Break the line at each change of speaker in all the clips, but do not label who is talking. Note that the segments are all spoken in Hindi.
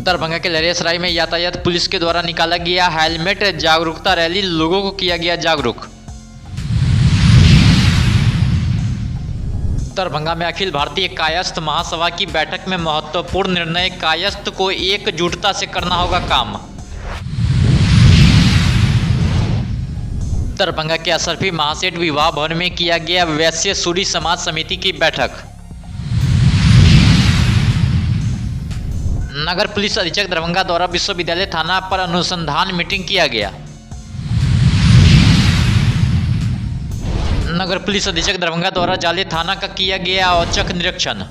दरभंगा के लहरियासराय में यातायात पुलिस के द्वारा निकाला गया हेलमेट जागरूकता रैली, लोगों को किया गया जागरूक। दरभंगा में अखिल भारतीय कायस्थ महासभा की बैठक में महत्वपूर्ण निर्णय, कायस्थ को एकजुटता से करना होगा काम। दरभंगा के अशरफी महासेठ विवाह भवन में किया गया वैश्य सूरी समाज समिति की बैठक। नगर पुलिस अधीक्षक दरभंगा द्वारा विश्वविद्यालय थाना पर अनुसंधान मीटिंग किया गया। नगर पुलिस अधीक्षक दरभंगा द्वारा जाले थाना का किया गया औचक निरीक्षण।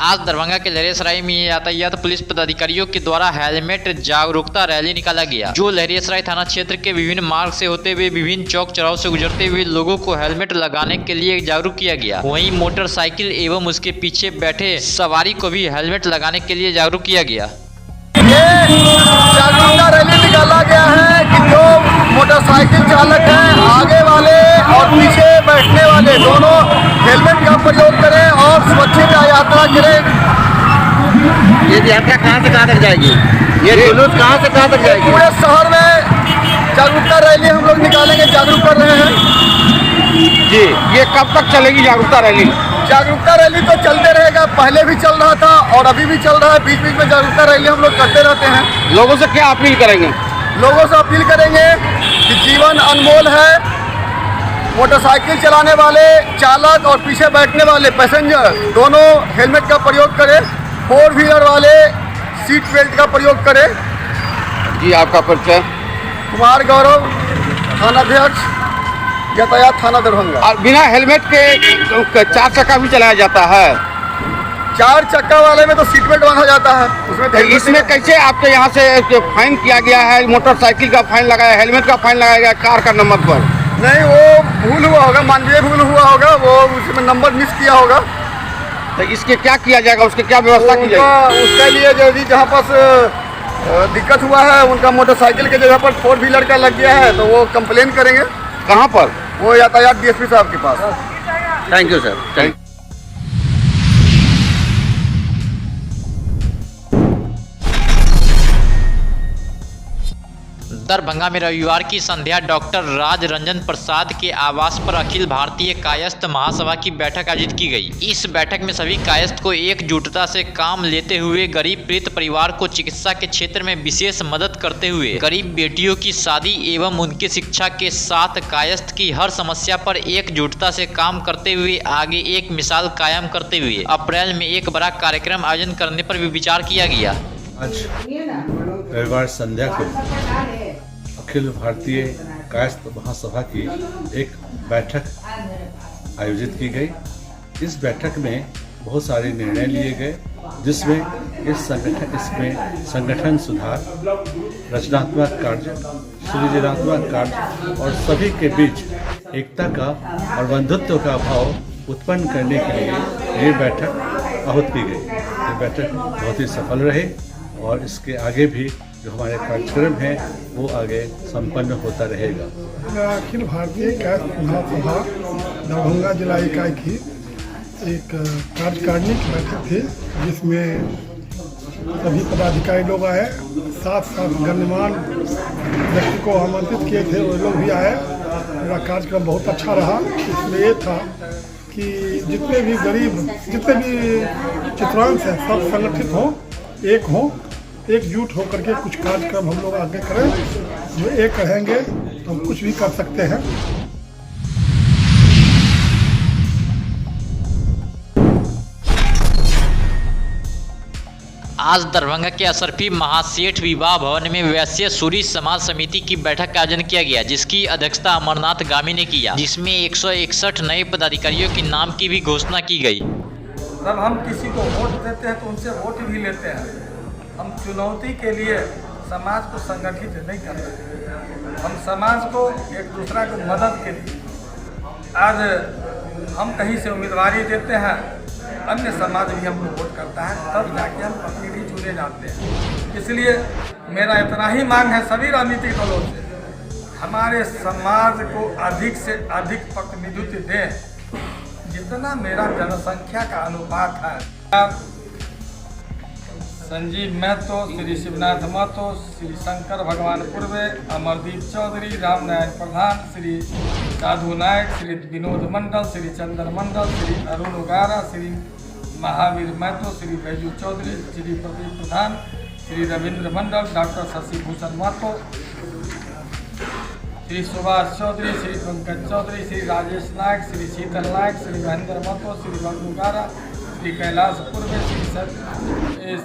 आज दरभंगा के लहरियासराय में यातायात पुलिस पदाधिकारियों के द्वारा हेलमेट जागरूकता रैली निकाला गया, जो लहरियासराय थाना क्षेत्र के विभिन्न मार्ग से होते हुए विभिन्न चौक चौराहों से गुजरते हुए लोगों को हेलमेट लगाने के लिए जागरूक किया गया। वहीं मोटरसाइकिल एवं उसके पीछे बैठे सवारी को भी हेलमेट लगाने के लिए जागरूक किया गया।
ये जागरूकता रैली निकाला गया है कि जो मोटरसाइकिल चालक हैं, आगे वाले और पीछे बैठने वाले दोनों हेलमेट का प्रयोग करें और सुरक्षित यात्रा करें।
ये यात्रा कहाँ से कहाँ तक जाएगी? ये जुलूस कहाँ से कहाँ तक जाएगी?
पूरे शहर में जागरूकता रैली हम लोग निकालेंगे, जागरूक कर रहे हैं
जी। ये कब तक चलेगी जागरूकता रैली?
जागरूकता रैली तो चलते रहेगा, पहले भी चल रहा था और अभी भी चल रहा है। बीच बीच में जागरूकता रैली हम लोग करते रहते हैं।
लोगों से क्या अपील करेंगे?
लोगों से अपील करेंगे कि जीवन अनमोल है। मोटरसाइकिल चलाने वाले चालक और पीछे बैठने वाले पैसेंजर दोनों हेलमेट का प्रयोग करें। 4 व्हीलर वाले सीट बेल्ट का प्रयोग करें।
जी, आपका परिचय?
कुमार गौरव, थानाध्यक्ष, यातायात थाना दरभंगा।
और बिना हेलमेट के 4 चक्का भी चलाया जाता है?
4 चक्का वाले में तो सीट बेल्ट बांधा जाता है, उसमें
तो इसमें कैसे आपके यहाँ से फाइन किया गया है? मोटरसाइकिल का फाइन लगाया, हेलमेट का फाइन लगाया गया कार का नंबर पर?
नहीं, वो भूल हुआ होगा, मानवीय भूल हुआ होगा, वो उसमें नंबर मिस किया होगा।
तो इसके क्या किया जाएगा, उसके क्या व्यवस्था की जाएगी?
उसके लिए यदि जहाँ पास दिक्कत हुआ है, उनका मोटरसाइकिल के जगह पर 4 व्हीलर का लग गया है, तो वो कंप्लेन करेंगे।
कहाँ पर?
वो यातायात डीएसपी साहब के पास।
Thank you sir. Thank you.
Darbhanga में रविवार की संध्या डॉक्टर राज रंजन प्रसाद के आवास पर अखिल भारतीय कायस्थ महासभा की बैठक आयोजित की गई। इस बैठक में सभी कायस्थ को एकजुटता से काम लेते हुए गरीब पीड़ित परिवार को चिकित्सा के क्षेत्र में विशेष मदद करते हुए गरीब बेटियों की शादी एवं उनकी शिक्षा के साथ कायस्थ की हर समस्या पर एकजुटता से काम करते हुए आगे एक मिसाल कायम करते हुए अप्रैल में एक बड़ा कार्यक्रम आयोजन करने पर भी विचार किया गया।
आज रविवार संध्या को अखिल भारतीय कायस्थ महासभा की एक बैठक आयोजित की गई। इस बैठक में बहुत सारे निर्णय लिए गए, जिसमें इसमें संगठन सुधार, रचनात्मक कार्य, सृजनात्मक कार्य और सभी के बीच एकता का और बंधुत्व का भाव उत्पन्न करने के लिए ये बैठक आहूत की गई। ये बैठक बहुत ही सफल रही और इसके आगे भी जो हमारे कार्यक्रम हैं वो आगे संपन्न होता रहेगा।
अखिल भारतीय कायस्थ महासभा दरभंगा जिला इकाई की एक कार्यकारिणी की बैठक थी, जिसमें सभी पदाधिकारी लोग आए, साथ गणमान्य व्यक्ति को आमंत्रित किए थे, वो लोग भी आए। मेरा कार्यक्रम बहुत अच्छा रहा। इसमें ये था कि जितने भी गरीब, जितने भी चित्रांश हैं, सब संगठित हों, एक हों, एकजुट होकर के कुछ कार्यक्रम हम लोग आगे करें। जो एक रहेंगे तो हम कुछ भी कर सकते हैं।
आज दरभंगा के अशरफी महासेठ विवाह भवन में वैश्य सूरी समाज समिति की बैठक का आयोजन किया गया, जिसकी अध्यक्षता अमरनाथ गामी ने किया, जिसमें 161 नए पदाधिकारियों के नाम की भी घोषणा की गई।
जब हम किसी को वोट देते हैं तो उनसे वोट भी लेते हैं। हम चुनौती के लिए समाज को संगठित नहीं करते, हम समाज को एक दूसरा को मदद के लिए आज हम कहीं से उम्मीदवारी देते हैं, अन्य समाज भी हमको वोट करता है, तब जाके हम प्रतिनिधि चुने जाते हैं। इसलिए मेरा इतना ही मांग है सभी राजनीतिक दलों से हमारे समाज को अधिक से अधिक प्रतिनिधित्व दें, जितना मेरा जनसंख्या का अनुपात है। संजीव महतो, श्री शिवनाथ महतो, श्री शंकर भगवान पूर्वे, अमरदीप चौधरी, राम नारायण प्रधान, श्री साधु नायक, श्री विनोद मंडल, श्री चंदन मंडल, श्री अरुण उगारा, श्री महावीर महतो, श्री बैजू चौधरी, श्री प्रदीप प्रधान, श्री रविंद्र मंडल, डॉक्टर शशि भूषण महतो, श्री सुभाष चौधरी, श्री पंकज चौधरी, श्री राजेश नायक, श्री शीतल नायक, श्री महेंद्र महतो, श्री बंगुगारा, श्री कैलाश पूर्वे, श्री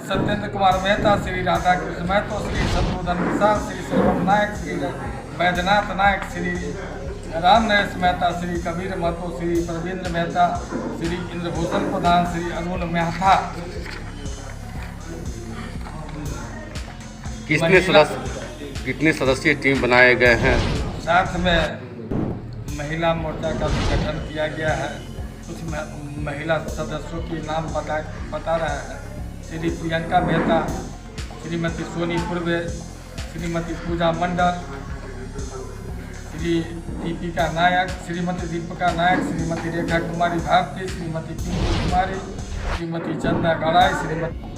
सत्येंद्र कुमार मेहता, श्री राधा कृष्ण महतो, श्री शत्रुघ्न प्रसाद, श्री श्रवण नायक, श्री बैद्यनाथ नायक, श्री राम नरेश मेहता, श्री कबीर महतो, श्री प्रवीन्द्र मेहता, श्री इंद्रभूषण प्रधान, श्री अरुण मेहता।
कितने सदस्यीय टीम बनाए गए हैं?
साथ में महिला मोर्चा का भी गठन किया गया है। कुछ महिला सदस्यों के नाम बता रहे हैं। श्री प्रियंका मेहता, श्रीमती सोनी पूर्वे, श्रीमती पूजा मंडल, श्री दीपिका नायक, श्रीमती दीपिका नायक, श्रीमती रेखा कुमारी भारती, श्रीमती पिंकी कुमारी, श्रीमती चंदा गड़ाई, श्रीमती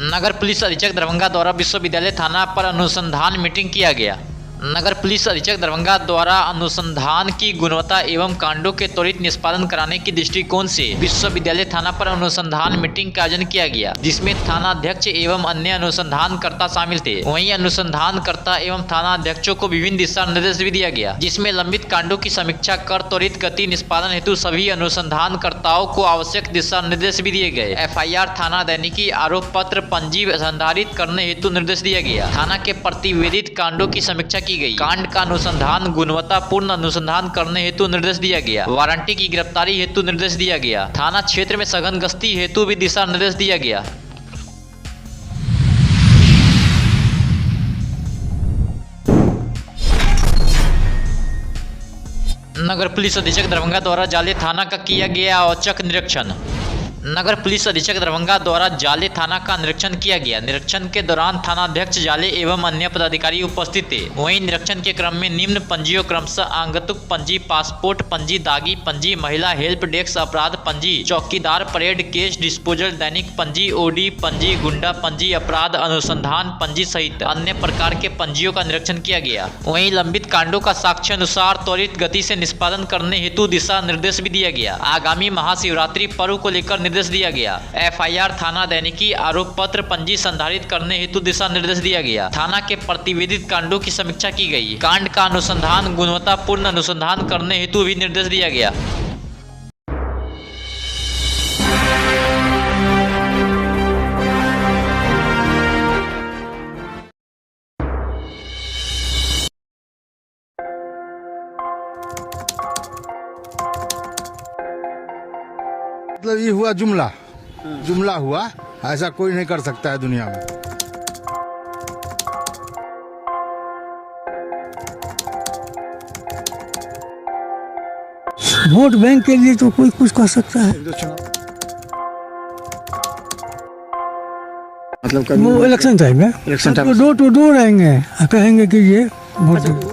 नगर पुलिस अधीक्षक दरभंगा द्वारा विश्वविद्यालय थाना पर अनुसंधान मीटिंग किया गया। नगर पुलिस अधीक्षक दरभंगा द्वारा अनुसंधान की गुणवत्ता एवं कांडों के त्वरित निष्पादन कराने की दृष्टिकोण से विश्वविद्यालय थाना पर अनुसंधान मीटिंग का आयोजन किया गया, जिसमें थानाध्यक्ष एवं अन्य अनुसंधानकर्ता शामिल थे। वहीं अनुसंधानकर्ता एवं थानाध्यक्षों को विभिन्न दिशा निर्देश भी दिया गया, जिसमें लंबित कांडों की समीक्षा कर त्वरित गति निष्पादन हेतु सभी अनुसंधानकर्ताओं को आवश्यक दिशा निर्देश भी दिए गए। FIR, थाना दैनिकी, आरोप पत्र, पंजी संधारित करने हेतु निर्देश दिया गया। थाना के प्रतिवेदित कांडों की समीक्षा की गई। कांड का अनुसंधान गुणवत्तापूर्ण अनुसंधान करने हेतु निर्देश दिया गया। वारंटी की गिरफ्तारी हेतु निर्देश दिया गया। थाना क्षेत्र में सघन गश्ती हेतु भी दिशा निर्देश दिया गया। नगर पुलिस अधीक्षक दरभंगा द्वारा जाले थाना का किया गया औचक निरीक्षण। नगर पुलिस अधीक्षक दरभंगा द्वारा जाले थाना का निरीक्षण किया गया। निरीक्षण के दौरान थानाध्यक्ष जाले एवं अन्य पदाधिकारी उपस्थित थे। वहीं निरीक्षण के क्रम में निम्न पंजियों क्रमशः आगंतुक पंजी, पासपोर्ट पंजी, दागी पंजी, महिला हेल्प डेस्क अपराध पंजी, चौकीदार परेड केस डिस्पोजल दैनिक पंजी, OD पंजी, गुंडा पंजी, अपराध अनुसंधान पंजी सहित अन्य प्रकार के पंजियों का निरीक्षण किया गया। वहीं लंबित कांडों का साक्ष्यानुसार त्वरित गति से निष्पादन करने हेतु दिशा निर्देश भी दिया गया। आगामी महाशिवरात्रि पर्व को लेकर निर्देश दिया गया। FIR, थाना दैनिकी, आरोप पत्र, पंजी संधारित करने हेतु दिशा निर्देश दिया गया। थाना के प्रतिवेदित कांडों की समीक्षा की गई। कांड का अनुसंधान गुणवत्तापूर्ण अनुसंधान करने हेतु भी निर्देश दिया गया।
मतलब ये हुआ जुमला हुआ, ऐसा कोई नहीं कर सकता है दुनिया में।
वोट बैंक के लिए तो कोई कुछ कर सकता है। मतलब वो इलेक्शन टाइम में डोर टू डोर आएंगे, कहेंगे कि ये वोट